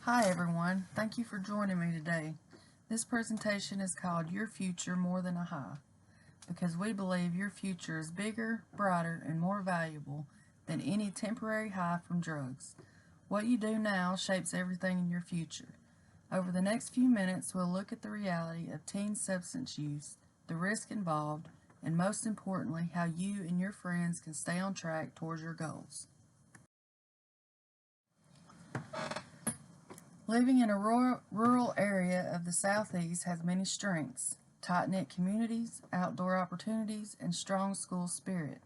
Hi everyone, thank you for joining me today. This presentation is called Your Future More Than a High, because we believe your future is bigger, brighter, and more valuable than any temporary high from drugs. What you do now shapes everything in your future. Over the next few minutes, we'll look at the reality of teen substance use, the risk involved, and most importantly, how you and your friends can stay on track towards your goals. Living in a rural area of the Southeast has many strengths: tight-knit communities, outdoor opportunities, and strong school spirit.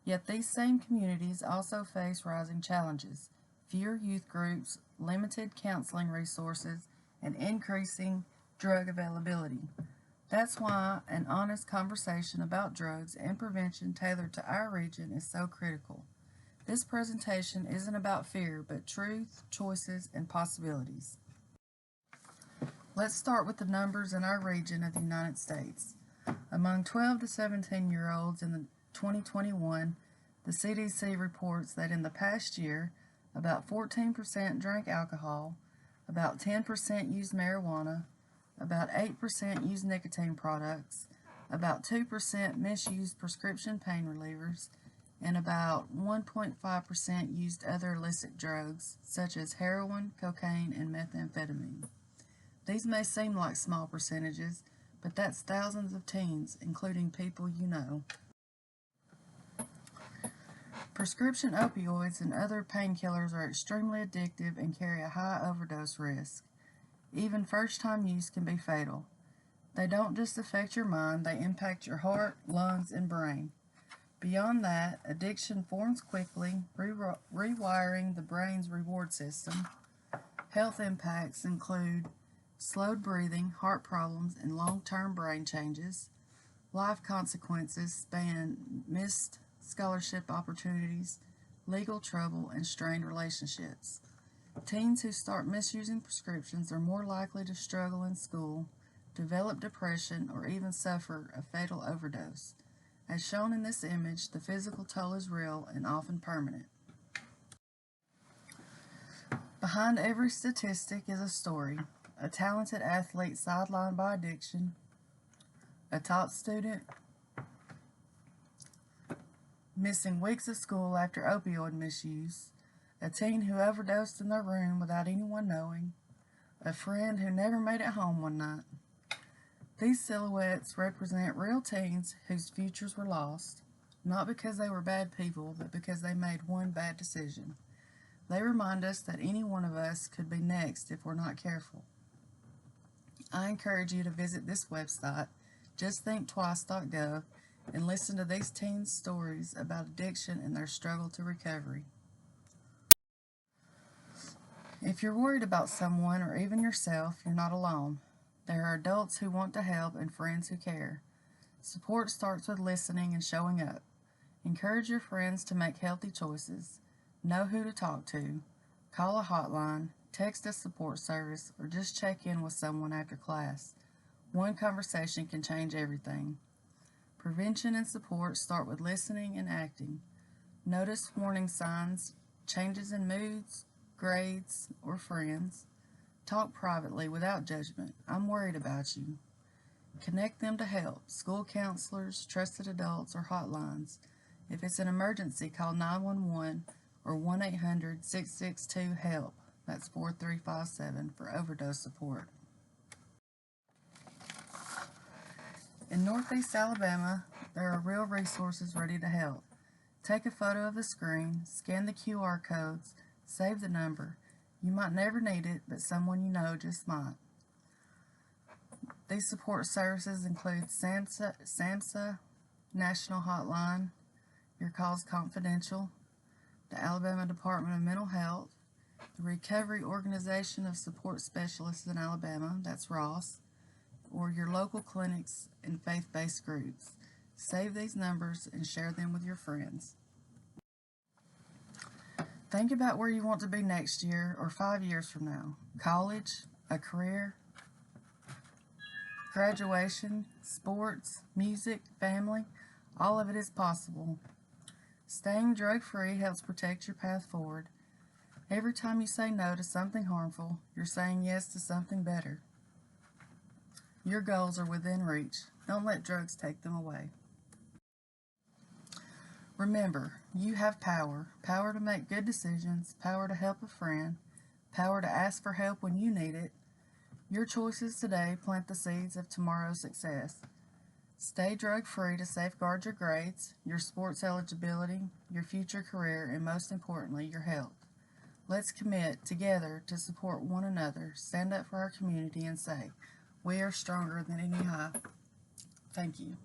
Yet these same communities also face rising challenges: fewer youth groups, limited counseling resources, and increasing drug availability. That's why an honest conversation about drugs and prevention tailored to our region is so critical. This presentation isn't about fear, but truth, choices, and possibilities. Let's start with the numbers in our region of the United States. Among 12 to 17-year-olds in 2021, the CDC reports that in the past year, about 14% drank alcohol, about 10% used marijuana, about 8% used nicotine products, about 2% misused prescription pain relievers, and about 1.5% used other illicit drugs, such as heroin, cocaine, and methamphetamine. These may seem like small percentages, but that's thousands of teens, including people you know. Prescription opioids and other painkillers are extremely addictive and carry a high overdose risk. Even first-time use can be fatal. They don't just affect your mind, they impact your heart, lungs, and brain. Beyond that, addiction forms quickly, rewiring the brain's reward system. Health impacts include slowed breathing, heart problems, and long-term brain changes. Life consequences span missed scholarship opportunities, legal trouble, and strained relationships. Teens who start misusing prescriptions are more likely to struggle in school, develop depression, or even suffer a fatal overdose. As shown in this image, the physical toll is real and often permanent. Behind every statistic is a story: a talented athlete sidelined by addiction, a top student missing weeks of school after opioid misuse, a teen who overdosed in their room without anyone knowing, a friend who never made it home one night. These silhouettes represent real teens whose futures were lost, not because they were bad people, but because they made one bad decision. They remind us that any one of us could be next if we're not careful. I encourage you to visit this website, justthinktwice.gov, and listen to these teens' stories about addiction and their struggle to recovery. If you're worried about someone or even yourself, you're not alone. There are adults who want to help and friends who care. Support starts with listening and showing up. Encourage your friends to make healthy choices. Know who to talk to. Call a hotline, text a support service, or just check in with someone after class. One conversation can change everything. Prevention and support start with listening and acting. Notice warning signs, changes in moods, grades, or friends. Talk privately without judgment. I'm worried about you. Connect them to help: school counselors, trusted adults, or hotlines. If it's an emergency, call 911 or 1-800-662-HELP. That's 4357 for overdose support. In Northeast Alabama, there are real resources ready to help. Take a photo of the screen, scan the QR codes, save the number. You might never need it, but someone you know just might. These support services include SAMHSA National Hotline, Your Call's Confidential, the Alabama Department of Mental Health, the Recovery Organization of Support Specialists in Alabama, that's ROS, or your local clinics and faith-based groups. Save these numbers and share them with your friends. Think about where you want to be next year or 5 years from now. College, a career, graduation, sports, music, family, all of it is possible. Staying drug-free helps protect your path forward. Every time you say no to something harmful, you're saying yes to something better. Your goals are within reach. Don't let drugs take them away. Remember, you have power. Power to make good decisions, power to help a friend, power to ask for help when you need it. Your choices today plant the seeds of tomorrow's success. Stay drug-free to safeguard your grades, your sports eligibility, your future career, and most importantly, your health. Let's commit together to support one another, stand up for our community, and say, we are stronger than any high. Thank you.